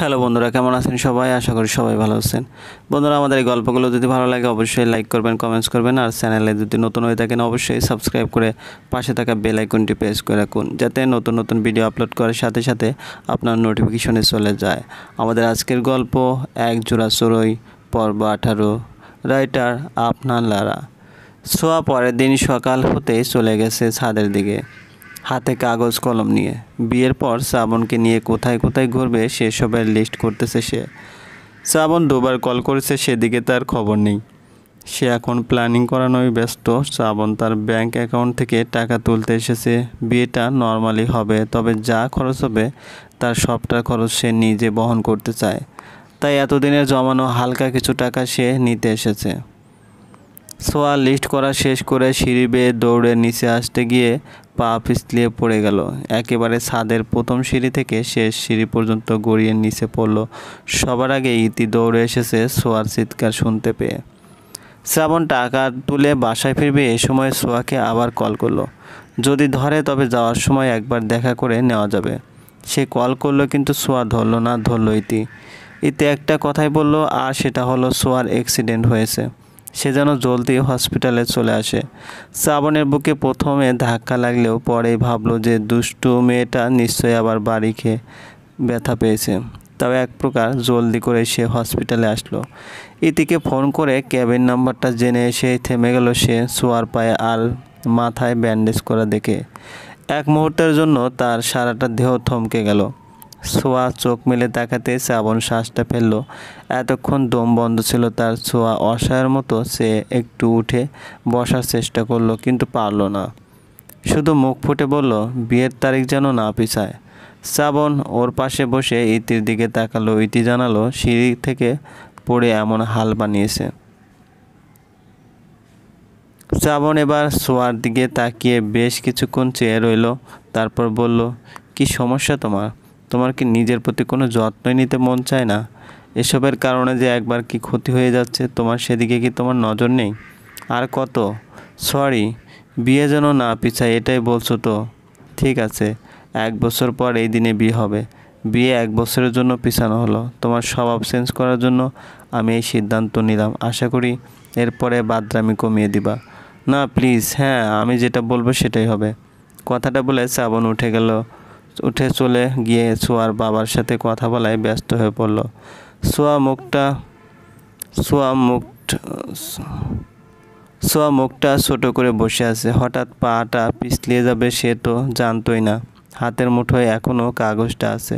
Hello বন্ধুরা, কেমন আছেন সবাই? আশা করি সবাই ভালো আছেন। বন্ধুরা, আমাদের এই গল্পগুলো যদি ভালো লাগে অবশ্যই লাইক করবেন, কমেন্টস করবেন, আর চ্যানেলে যদি নতুন হয়ে থাকেন অবশ্যই সাবস্ক্রাইব করে পাশে থাকা বেল আইকনটি প্রেস করে রাখুন, যাতে নতুন নতুন ভিডিও আপলোড করার সাথে সাথে আপনার নোটিফিকেশনে চলে যায়। আমাদের আজকের গল্প এক জোড়া চড়ুই, পর্ব 18, রাইটার আপনার লারা। সোয়া পরের দিন সকাল হতেই চলে গেছে ছাদের দিকে, হাতে কাগজ কলম নিয়ে। বিয়ের পর শ্রাবণকে নিয়ে কোথায় কোথায় ঘুরবে সেসবের লিস্ট করতেছে সে। শ্রাবণ দুবার কল করেছে, সেদিকে তার খবর নেই। সে এখন প্ল্যানিং করানোয় ব্যস্ত। শ্রাবণ তার ব্যাংক অ্যাকাউন্ট থেকে টাকা তুলতে এসেছে। বিয়েটা নর্মালি হবে, তবে যা খরচ হবে তার সবটা খরচ সে নিজে বহন করতে চায়। তাই এতদিনের জমানো হালকা কিছু টাকা সে নিতে এসেছে। সোয়া লিস্ট করা শেষ করে সিঁড়ি বেয়ে দৌড়ে নিচে আসতে গিয়ে পা পিছলিয়ে পড়ে গেল। একেবারে ছাদের প্রথম সিঁড়ি থেকে শেষ সিঁড়ি পর্যন্ত গড়িয়ে নিচে পড়ল। সবার আগে ইতি দৌড়ে এসেছে সোয়ার চিৎকার শুনতে পেয়ে। শ্রাবণ টাকা তুলে বাসায় ফিরবে, এ সময় সোয়াকে আবার কল করলো। যদি ধরে তবে যাওয়ার সময় একবার দেখা করে নেওয়া যাবে। সে কল করলো কিন্তু সোয়া ধরলো না, ধরলো ইতি। ইতি একটা কথাই বলল, আর সেটা হলো সোয়ার অ্যাক্সিডেন্ট হয়েছে। সে যেন জলদি হসপিটালে চলে আসে। শ্রাবণের বুকে প্রথমে ধাক্কা লাগলেও পরেই ভাবলো যে দুষ্টু মেয়েটা নিশ্চয়ই আবার বাড়ি খেয়ে ব্যথা পেয়েছে। তবে এক প্রকার জলদি করে সে হসপিটালে আসলো। ইতিকে ফোন করে ক্যাবের নাম্বারটা জেনে এসে থেমে গেল সে, সোয়ার পায়ে আর মাথায় ব্যান্ডেজ করা দেখে। এক মুহূর্তের জন্য তার সারাটা দেহ থমকে গেল। সোয়া চোখ মেলে তাকাতে শ্রাবণ শ্বাসটা ফেলল। এতক্ষণ দম বন্ধ ছিল তার। সোয়া অসহায়ের মতো সে একটু উঠে বসার চেষ্টা করলো, কিন্তু পারল না। শুধু মুখ ফুটে বলল, বিয়ের তারিখ যেন না পিছায়। শ্রাবণ ওর পাশে বসে ইতির দিকে তাকালো। ইতি জানালো সিঁড়ি থেকে পড়ে এমন হাল বানিয়েছে। শ্রাবণ এবার সোয়ার দিকে তাকিয়ে বেশ কিছুক্ষণ চেয়ে রইল, তারপর বলল, কি সমস্যা তোমার? তোমার কি নিজের প্রতি কোনো যত্নই নিতে মন চায় না? এসবের কারণে যে একবার কি ক্ষতি হয়ে যাচ্ছে, তোমার সেদিকে কি তোমার নজর নেই? আর কত? সরি, বিয়ে যেন না পিছায় এটাই বলছো তো? ঠিক আছে, 1 বছর পর এই দিনে বিয়ে হবে। বিয়ে 1 বছরের জন্য পিছানো হলো। তোমার স্বভাব চেঞ্জ করার জন্য আমি এই সিদ্ধান্ত নিলাম। আশা করি এরপরে বাদরামি কমিয়ে দিবা। না প্লিজ, হ্যাঁ আমি যেটা বলবো সেটাই হবে। কথাটা বলে শ্রাবণ উঠে চলে গিয়ে সোয়ার বাবার সাথে কথা বলায় ব্যস্ত হয়ে পড়ল। সোয়া মুখটা ছোট করে বসে আছে। হঠাৎ পাটা পিছলিয়ে যাবে সে তো জানতোই না। হাতের মুঠোয় এখনও কাগজটা আছে।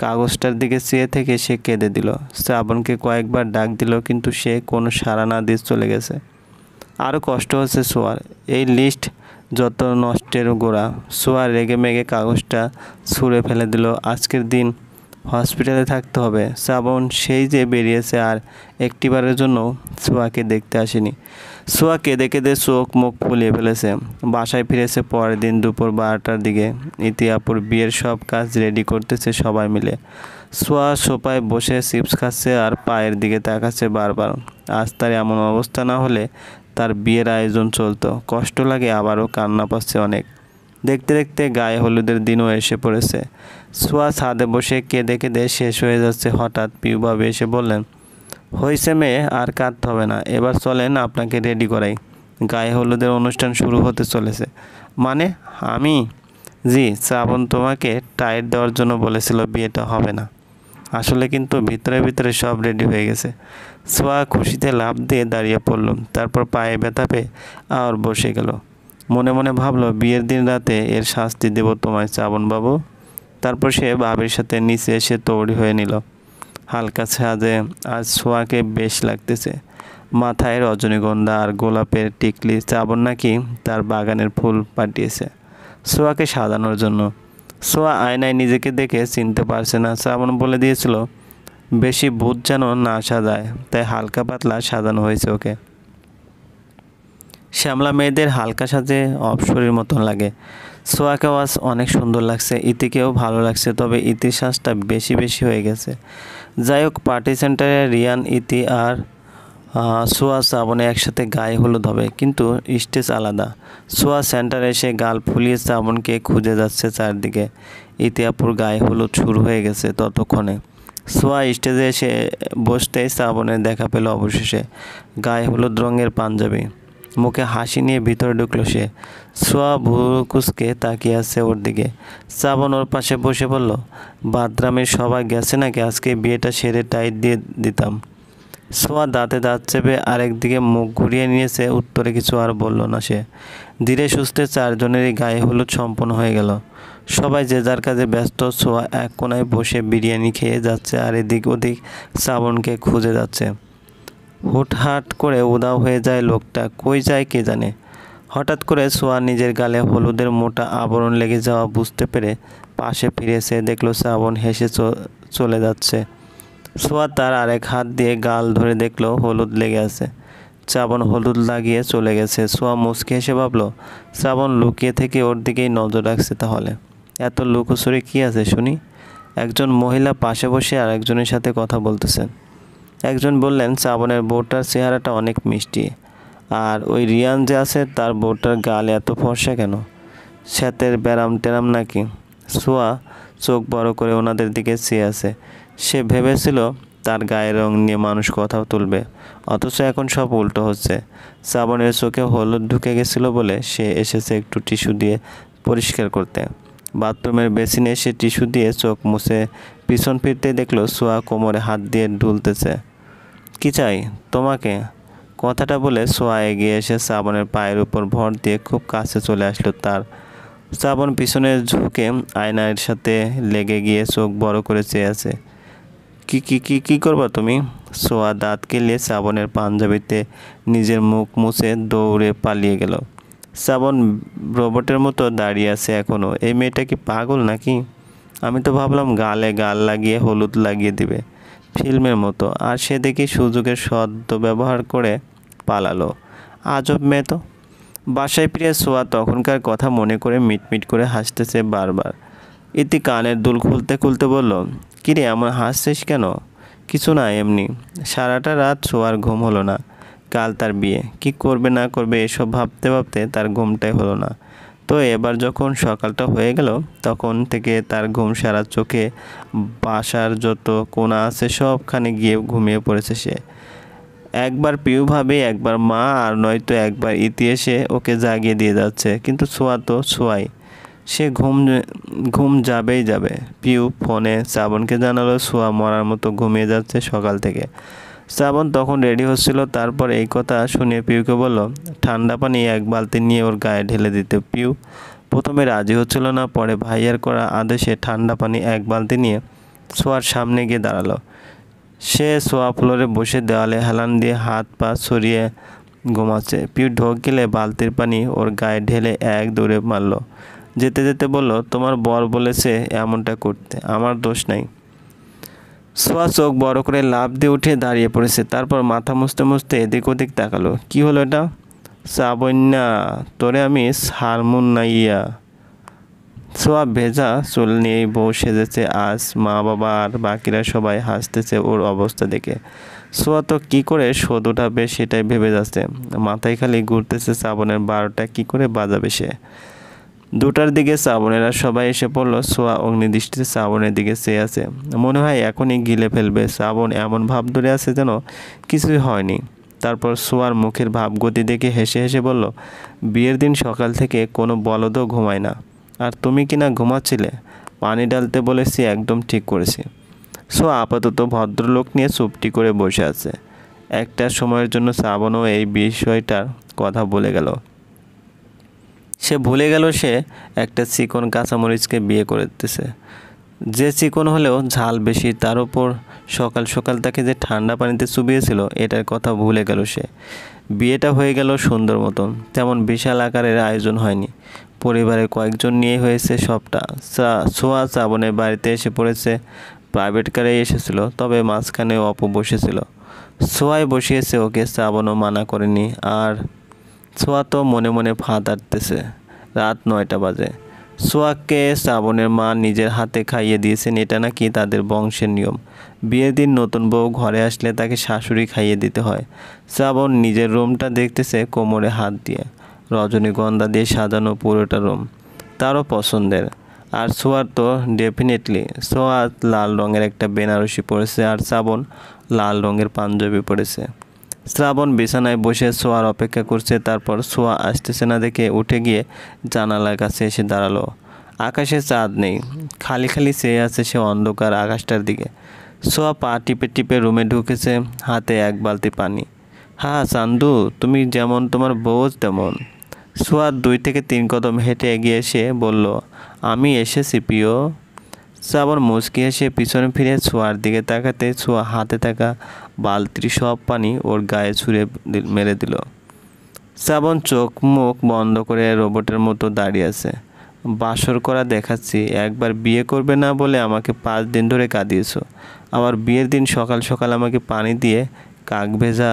কাগজটার দিকে চেয়ে থেকে সে কেঁদে দিল। শ্রাবণকে কয়েকবার ডাক দিল, কিন্তু সে কোনো সাড়া না দিয়ে চলে গেছে। আরও কষ্ট হচ্ছে সোয়ার। এই লিস্ট যত নষ্টের গোড়া। সোয়া রেগে মেগে কাগজটা ছুঁড়ে ফেলে দিল। আজকের দিন হসপিটালে থাকতে হবে। শ্রাবণ সেই যে বেরিয়েছে, আর একটিবারের জন্য সোয়াকে দেখতে আসেনি। সোয়া কেঁদে কেঁদে চোখ মুখ ফুলিয়ে ফেলেছে। বাসায় ফিরেছে পরের দিন দুপুর 12টার দিকে। ইতিহাপুর বিয়ের সব কাজ রেডি করতেছে সবাই মিলে। সোয়া সোফায় বসে চিপস খাচ্ছে আর পায়ের দিকে তাকাচ্ছে বারবার। আজ তার এমন অবস্থা না হলে তার বিয়ের আয়োজন চলতো। কষ্ট লাগে, আবারও কান্না পাচ্ছে অনেক। দেখতে দেখতে গায়ে হলুদের দিনও এসে পড়েছে। সোয়া ছাদে বসে কেঁদে কেঁদে শেষ হয়ে যাচ্ছে। হঠাৎ পিউভাবে এসে বললেন, হয়েছে মেয়ে, আর কাঁদতে হবে না। এবার চলেন আপনাকে রেডি করাই। গায়ে হলুদের অনুষ্ঠান শুরু হতে চলেছে। মানে আমি? জি, শ্রাবণ তোমাকে টাইট দেওয়ার জন্য বলেছিল, বিয়েটা হবে না। আসলে কিন্তু ভিতরে ভিতরে সব রেডি হয়ে গেছে। সোয়া খুশিতে লাফ দিয়ে দাঁড়িয়ে পড়ল। তারপর পায়ে ব্যথা পেয়ে আর বসে গেল। মনে মনে ভাবলো, বিয়ের দিন রাতে এর শাস্তি দেব তোমায় শ্রাবণ বাবু। তারপর সে ভাবির সাথে নিচে এসে তৈরি হয়ে নিল। হালকা ছাদে আজ সোয়াকে বেশ লাগতেছে। মাথায় রজনীগন্ধা আর গোলাপের টিকলি। শ্রাবণ নাকি তার বাগানের ফুল পাঠিয়েছে সোয়াকে সাজানোর জন্য। সোয়া আয়নায় নিজেকে দেখে চিনতে পারছে না। শ্রাবণ বলে দিয়েছিল বেশি ভূত যেন না সাজায়, তাই হালকা পাতলা সাজানো হয়েছে ওকে। শ্যামলা মেয়েদের হালকা সাজে অপসরীর মতন লাগে। সোয়াকেও আজ অনেক সুন্দর লাগছে। ইতিকেও ভালো লাগছে, তবে ইতির সাজটা বেশি বেশি হয়ে গেছে। যাই হোক, পার্টি সেন্টারে রিয়ান, ইতি আর সোয়া শ্রাবণে একসাথে গায়ে হলুদ হবে, কিন্তু স্টেজ আলাদা। সোয়া সেন্টারে এসে গাল ফুলিয়ে শ্রাবণকে খুঁজে যাচ্ছে চারদিকে। ইতিহাপুর গায়ে হলুদ শুরু হয়ে গেছে ততক্ষণে। সোয়া স্টেজে এসে বসতেই শ্রাবণের দেখা পেল অবশেষে। গায়ে হলুদ রঙের পাঞ্জাবি, মুখে হাসি নিয়ে ভিতরে ঢুকলো সে। সোয়া ভুরু কুঁচকে তাকিয়ে আছে ওর দিকে। শ্রাবণ ওর পাশে বসে বলল, বাদরামের সবাই গেছে নাকি? আজকে বিয়েটা সেরে টাইট দিয়ে দিতাম। সোয়া দাঁতে দাঁত চেপে আরেকদিকে মুখ ঘুরিয়ে নিয়েছে, উত্তরে কিছু আর বলল না সে। ধীরে সুস্থে চারজনেরই গায়ে হলুদ সম্পন্ন হয়ে গেল। সবাই যে যার কাজে ব্যস্ত। সোয়া এক কোনায় বসে বিরিয়ানি খেয়ে যাচ্ছে আর এদিক ওদিক শ্রাবণকে খুঁজে যাচ্ছে। হুটহাট করে উধাও হয়ে যায় লোকটা, কই যায় কে জানে। হঠাৎ করে সোয়া নিজের গালে হলুদের মোটা আবরণ লেগে যাওয়া বুঝতে পেরে পাশে ফিরেছে, দেখলো শ্রাবণ হেসে চলে যাচ্ছে। সোয়া তার আরেক হাত দিয়ে গাল ধরে দেখলো হলুদ লেগে আছে। শ্রাবণ হলুদ লাগিয়ে চলে গেছে। সোয়া মুচকে হেসে ভাবলো, শ্রাবণ লুকিয়ে থেকে ওর দিকেই নজর রাখছে। তাহলে এত লুকোচুরি কী আছে শুনি? একজন মহিলা পাশে বসে আর একজনের সাথে কথা বলতেছেন। একজন বললেন, শ্রাবণের বউটার চেহারাটা অনেক মিষ্টি, আর ওই রিয়ান যে আছে তার বউটার গাল এত ফর্সা কেন? শ্বেতের ব্যারাম টেরাম নাকি? সোয়া চোখ বড় করে ওনাদের দিকে চেয়ে আছে। সে ভেবেছিল তার গায়ের রং নিয়ে মানুষ কথা তুলবে, অথচ এখন সব উল্টো হচ্ছে। শ্রাবণের চোখে হলুদ ঢুকে গেছিল বলে সে এসেছে একটু টিস্যু দিয়ে পরিষ্কার করতে। বাথরুমের বেসিনে সে টিস্যু দিয়ে চোখ মুছে পিছন ফিরতে দেখলো সোয়া কোমরে হাত দিয়ে ডুলতেছে। কি চাই তোমাকে? কথাটা বলে সোয়া এগিয়ে এসে শ্রাবণের পায়ের উপর ভর দিয়ে খুব কাছে চলে আসলো তার। শ্রাবণ পিছনে ঝুঁকে আয়নার সাথে লেগে গিয়ে চোখ বড় করে চেয়ে আছে। কি কি কি কি করবা তুমি? সোয়া দাঁত কেলিয়ে শ্রাবণের পাঞ্জাবিতে নিজের মুখ মুছে দৌড়ে পালিয়ে গেল। শ্রাবণ রোবটের মতো দাঁড়িয়ে আছে এখনও। এই মেয়েটা কি পাগল নাকি? আমি তো ভাবলাম গালে গাল লাগিয়ে হলুদ লাগিয়ে দিবে ফিল্মের মতো, আর সে দেখি সুযোগের সদ্ব্যবহার করে পালালো। আজব মেয়ে তো। বাসায় ফিরে সোয়া তখনকার কথা মনে করে মিটমিট করে হাসতেছে বারবার। ইতি কানের দুল খুলতে খুলতে বলল, কিরে এমন হাসছিস কেন? কিছু না, এমনি। সারাটা রাত সোয়ার ঘুম হলো না। কাল তার বিয়ে, কি করবে না করবে এসব ভাবতে ভাবতে তার ঘুমটাই হলো না। তো এবার যখন সকালটা হয়ে গেল তখন থেকে তার ঘুম সারা। চোখে বাসার যত কোণা আছে সবখানে গিয়ে ঘুমিয়ে পড়েছে সে। একবার পিউ ভাবে, একবার মা, আর নয়তো একবার ইতি এসে ওকে জাগিয়ে দিয়ে যাচ্ছে। কিন্তু সোয়া তো সোয়াই, সে ঘুম যাবেই যাবে। পিউ ফোনে শ্রাবণকে জানালো সোয়া মরার মতো ঘুমিয়ে যাচ্ছে সকাল থেকে। শ্রাবণ তখন রেডি হচ্ছিল, তারপর এই কথা শুনে পিউকে বলল ঠান্ডা পানি এক বালতি নিয়ে ওর গায়ে ঢেলে দিতে। পিউ প্রথমে রাজি হচ্ছিল না, পরে ভাইয়ার করা আদেশে ঠান্ডা পানি এক বালতি নিয়ে সোয়ার সামনে গিয়ে দাঁড়ালো। সে সোয়া ফ্লোরে বসে দেওয়ালে হেলান দিয়ে হাত পা ছড়িয়ে ঘুমাচ্ছে। পিউ ঢোক গেলে বালতির পানি ওর গায়ে ঢেলে এক দৌড়ে মারল। যেতে যেতে বলল, তোমার বর বলেছে এমনটা করতে, আমার দোষ নাই। সোয়া চোখ বড় করে লাফ দিয়ে উঠে দাঁড়িয়ে পড়েছে। তারপর মাথা মুছতে মুছতে এদিক ওদিক তাকালো। কি হলো এটা? শ্রাবণ্যা, তোরে আমি হারমোন নাইয়া। সোয়া ভেজা চুল নিয়েই বউ সেজেছে আজ। মা বাবা আর বাকিরা সবাই হাসতেছে ওর অবস্থা দেখে। সোয়া তো কী করে শোধ উঠাবে সেটাই ভেবে যাচ্ছে। মাথায় খালি ঘুরতেছে শ্রাবণের 12টা কী করে বাজাবে সে। 2টার দিকে শ্রাবণেরা সবাই এসে পড়লো। সোয়া অগ্নিদৃষ্টিতে শ্রাবণের দিকে চেয়ে আছে, মনে হয় এখনই গিলে ফেলবে। শ্রাবণ এমন ভাব ধরে আছে যেন কিছুই হয়নি। তারপর সোয়ার মুখের ভাবগতি দেখে হেসে হেসে বলল, বিয়ের দিন সকাল থেকে কোনো বলদও ঘুমায় না, আর তুমি কি না ঘুমাচ্ছিলে? পানি ঢালতে বলেছি, একদম ঠিক করেছি। সোয়া আপাতত ভদ্রলোক নিয়ে চুপটি করে বসে আছে। একটা সময়ের জন্য শ্রাবণও এই বিষয়টার কথা ভুলে গেল। সে ভুলে গেল সে একটা চিকন কাঁচামরিচকে বিয়ে করতেছে, যে চিকন হলেও ঝাল বেশি। তার উপর সকাল সকাল তাকে যে ঠান্ডা পানিতে চুবিয়েছিল এটার কথা ভুলে গেল সে। বিয়েটা হয়ে গেল সুন্দর মতন, তেমন বিশাল আকারের আয়োজন হয়নি। পরিবারের কয়েকজন নিয়ে হয়েছে সবটা। সোয়া শ্রাবণের বাড়িতে এসে পড়েছে, প্রাইভেট কারেই এসেছিল, তবে মাঝখানে অপু বসেছিল। সোয়াই বসিয়েছে ওকে, শ্রাবণও মানা করেনি। আর সোয়া তো মনে মনে ফাঁদ আটতেছে। রাত 9টা বাজে। সোয়াকে শ্রাবণের মা নিজের হাতে খাইয়ে দিয়েছেন, এটা নাকি তাদের বংশের নিয়ম। বিয়ের দিন নতুন বউ ঘরে আসলে তাকে শাশুড়ি খাইয়ে দিতে হয়। শ্রাবণ নিজের রুমটা দেখতেছে কোমরে হাত দিয়ে। রজনীগন্ধা দিয়ে সাজানো পুরোটা রুম, তারও পছন্দের। আর সোয়ার তো ডেফিনেটলি। সোয়া লাল রঙের একটা বেনারসি পরেছে আর শ্রাবণ লাল রঙের পাঞ্জাবি পরেছে। শ্রাবণ বিছানায় বসে সোয়ার অপেক্ষা করছে। তারপর সোয়া আসতেছে না দেখে উঠে গিয়ে জানালার কাছে এসে দাঁড়ালো। আকাশে চাঁদ নেই, খালি খালি চেয়ে আছে সে অন্ধকার আকাশটার দিকে। সোয়া পা টিপে টিপে রুমে ঢুকেছে, হাতে এক বালতি পানি। হ্যাঁ চান্দু, তুমি যেমন তোমার বউ তেমন। সোয়া 2 থেকে 3 কদম হেঁটে এগিয়ে এসে বলল, আমি এসেছি প্রিয়। শ্রাবণ মুচকি এসে পিছনে ফিরে ছোঁয়ার দিকে তাকাতে ছোঁয়া হাতে থাকা বালতির সব পানি ওর গায়ে ছুঁড়ে মেরে দিল। শ্রাবণ চোখ মুখ বন্ধ করে রোবটের মতো দাঁড়িয়ে আছে। বাসর করা দেখাচ্ছি, একবার বিয়ে করবে না বলে আমাকে 5 দিন ধরে কাঁদিয়েছো, আবার বিয়ের দিন সকাল সকাল আমাকে পানি দিয়ে কাক ভেজা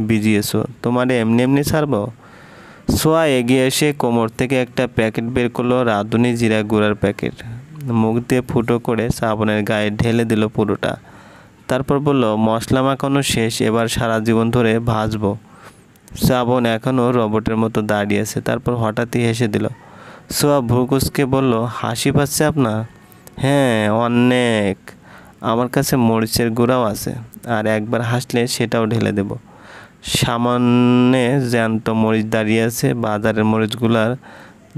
ভিজিয়েছো, তোমারে এমনি এমনি ছাড়বো? সোয়া এগিয়ে এসে কোমর থেকে একটা প্যাকেট বের করলো, রাঁধুনি জিরা গুঁড়ার প্যাকেট। মুখ দিয়ে ফুটো করে শ্রাবণের গায়ে ঢেলে দিল পুরোটা। তারপর বলল, মশলা মাখানো শেষ, এবার সারা জীবন ধরে ভাজবো। শ্রাবণ এখনও রোবটের মতো দাঁড়িয়ে আছে। তারপর হঠাৎই হেসে দিল। সোয়া ভ্রুকুচকে বলল, হাসি পাচ্ছে আপনার? হ্যাঁ অনেক, আমার কাছে মরিচের গুঁড়াও আছে, আর একবার হাসলে সেটাও ঢেলে দেব। সামনে জ্যান্ত মরিচ দাঁড়িয়ে আছে, বাজারের মরিচগুলার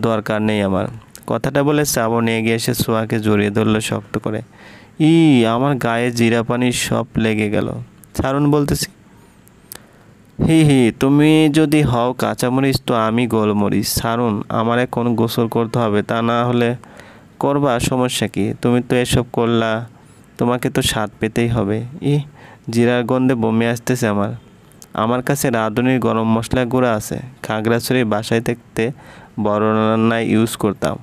দরকার নেই আমার। কথাটা বলে শ্রাবণ এগিয়ে এসে সোয়াকে জড়িয়ে ধরলো শক্ত করে। আমার গায়ে জিরা পানি সব লেগে গেল, ছাড়ুন বলতেছি। হি তুমি যদি হও কাঁচামরিচ তো আমি গোলমরিচ, ছাড়ুন, আমার এখন গোসল করতে হবে, তা না হলে করবা, সমস্যা কি? তুমি তো এসব করলা, তোমাকে তো স্বাদ পেতেই হবে। জিরার গন্ধে বমি আসতেছে আমার কাছে রাঁধুনির গরম মশলা গুঁড়া আছে, খাগড়াছড়ির বাসায় থাকতে বড় রান্নায় ইউজ করতাম,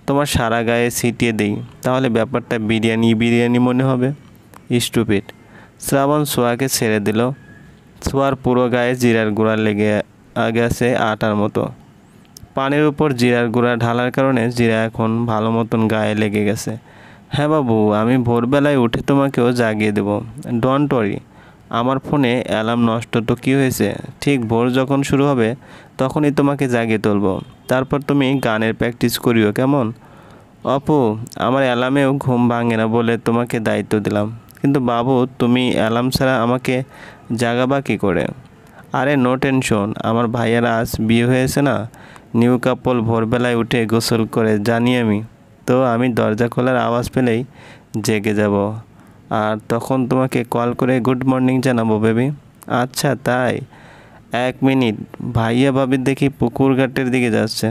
তোমার সারা গায়ে ছিটিয়ে দেই, তাহলে ব্যাপারটা বিরিয়ানি বিরিয়ানি মনে হবে। স্টুপিড। শ্রাবণ সোয়াকে ছেড়ে দিল। সোয়ার পুরো গায়ে জিরার গুঁড়া লেগে গেছে আটার মতো। পানির উপর জিরার গুঁড়া ঢালার কারণে জিরা এখন ভালো মতন গায়ে লেগে গেছে। হ্যাঁ বাবু, আমি ভোরবেলায় উঠে তোমাকেও জাগিয়ে দেব, ডোন্ট ওয়ারি। আমার ফোনে অ্যালার্ম নষ্ট তো কী হয়েছে, ঠিক ভোর যখন শুরু হবে তখনই তোমাকে জাগিয়ে তুলব। তারপর তুমি গানের প্র্যাকটিস করিও, কেমন? অপু, আমার অ্যালার্মেও ঘুম ভাঙে না বলে তোমাকে দায়িত্ব দিলাম, কিন্তু বাবু তুমি অ্যালার্ম ছাড়া আমাকে জাগাবা কী করে? আরে নো টেনশন, আমার ভাইয়ারা আজ বিয়ে হয়েছে না, নিউ কাপল ভোরবেলায় উঠে গোসল করে জানি আমি, তো আমি দরজা খোলার আওয়াজ পেলেই জেগে যাব, আর তখন তোমাকে কল করে গুড মর্নিং জানাবো বেবি। আচ্ছা তাই? 1 মিনিট, ভাইয়া ভাবি দেখি পুকুর ঘাটের দিকে যাচ্ছে।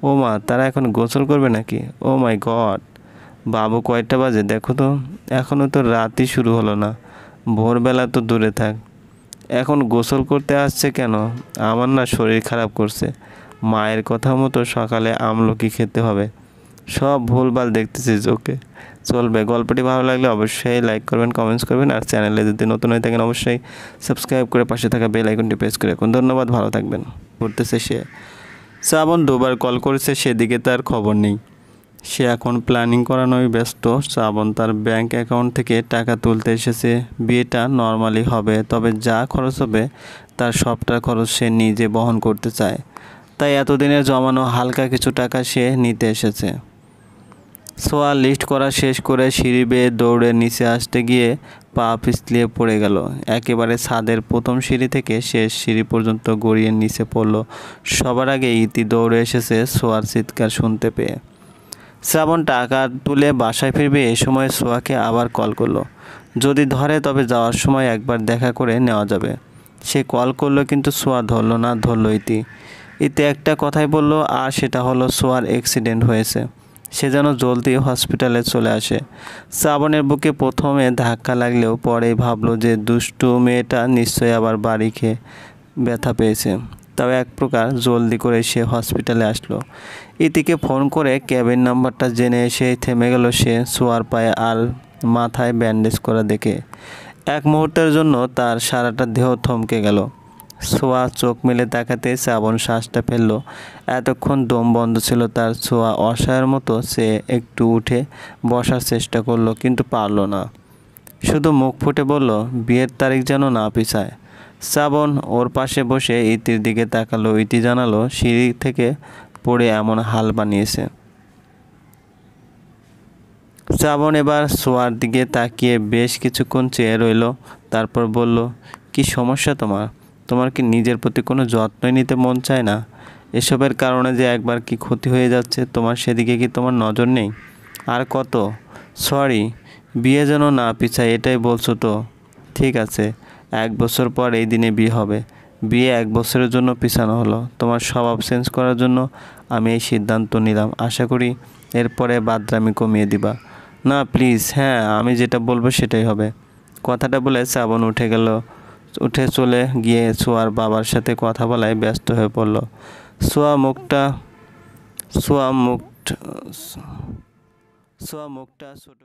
ও মা, তারা এখন গোসল করবে নাকি? ও মাই গড, বাবু কয়টা বাজে দেখো তো, এখনও তো রাতই শুরু হলো না, ভোরবেলা তো দূরে থাক, এখন গোসল করতে আসছে কেন? আমার না শরীর খারাপ করছে, মায়ের কথা মতো সকালে আমলকি খেতে হবে। সব ভুলভাল দেখতেছিস, ওকে চলবে। গল্পটি ভালো লাগলে অবশ্যই লাইক করবেন, কমেন্টস করবেন, আর চ্যানেলে যদি নতুন হয়ে থাকেন অবশ্যই সাবস্ক্রাইব করে পাশে থাকা বেল আইকনটি প্রেস করে রাখুন। ধন্যবাদ, ভালো থাকবেন। করতেছে সে। শ্রাবণ 2বার কল করেছে, সেদিকে তার খবর নেই, সে এখন প্ল্যানিং করানোই ব্যস্ত। শ্রাবণ তার ব্যাংক অ্যাকাউন্ট থেকে টাকা তুলতে এসেছে। বিয়েটা নর্মালি হবে, তবে যা খরচ হবে তার সবটা খরচ সে নিজে বহন করতে চায়, তাই এতদিনের জমানো হালকা কিছু টাকা সে নিতে এসেছে। সোয়া লিস্ট করা শেষ করে সিঁড়ি বেয়ে দৌড়ে নিচে আসতে গিয়ে পা পিছলিয়ে পড়ে গেল। একেবারে ছাদের প্রথম সিঁড়ি থেকে শেষ সিঁড়ি পর্যন্ত গড়িয়ে নিচে পড়ল। সবার আগে ইতি দৌড়ে এসেছে সোয়ার চিৎকার শুনতে পেয়ে। শ্রাবণ টাকা তুলে বাসায় ফিরবে এ সময় সোয়াকে আবার কল করলো। যদি ধরে তবে যাওয়ার সময় একবার দেখা করে নেওয়া যাবে। সে কল করলো কিন্তু সোয়া ধরলো না, ধরলো ইতি। ইতি একটা কথাই বলল, আর সেটা হলো সোয়ার অ্যাক্সিডেন্ট হয়েছে। সে যেন জলদি হসপিটালে চলে আসে। শ্রাবণের বুকে প্রথমে ধাক্কা লাগলেও পরেই ভাবলো যে দুষ্টু মেয়েটা নিশ্চয়ই আবার বাড়ি খেয়ে ব্যথা পেয়েছে। তাও এক প্রকার জলদি করে সে হসপিটালে আসলো। ইতিকে ফোন করে ক্যাবিন নাম্বারটা জেনে এসে থেমে গেল সে, সোয়ার পায়ে আর মাথায় ব্যান্ডেজ করা দেখে। এক মুহূর্তের জন্য তার সারাটা দেহ থমকে গেল। সোয়া চোখ মেলে তাকাতে শ্রাবণ শ্বাসটা ফেললো। এতক্ষণ দম বন্ধ ছিল তার। সোয়া অসহায়ের মতো সে একটু উঠে বসার চেষ্টা করলো, কিন্তু পারল না। শুধু মুখ ফুটে বলল, বিয়ের তারিখ যেন না পিছায়। শ্রাবণ ওর পাশে বসে ইতির দিকে তাকালো। ইতি জানালো সিঁড়ি থেকে পড়ে এমন হাল বানিয়েছে। শ্রাবণ এবার সোয়ার দিকে তাকিয়ে বেশ কিছুক্ষণ চেয়ে রইল, তারপর বলল, কি সমস্যা তোমার? তোমার কি নিজের প্রতি কোনো যত্নই নিতে মন চায় না? এসবের কারণে যে একবার কি ক্ষতি হয়ে যাচ্ছে, তোমার সেদিকে কি তোমার নজর নেই? আর কত? সরি, বিয়ে যেন না পিছায় এটাই বলছো তো? ঠিক আছে, 1 বছর পর এই দিনে বিয়ে হবে। বিয়ে 1 বছরের জন্য পিছানো হলো। তোমার স্বভাব চেঞ্জ করার জন্য আমি এই সিদ্ধান্ত নিলাম। আশা করি এরপরে বাদরামি কমিয়ে দিবা। না প্লিজ, হ্যাঁ আমি যেটা বলবো সেটাই হবে। কথাটা বলে শ্রাবণ উঠে চলে গিয়ে সোয়ার বাবার সাথে কথা বলায় ব্যস্ত হয়ে পড়ল। সোয়া মুখটা সোয়া মুখ সোয়া মুখটা ছোট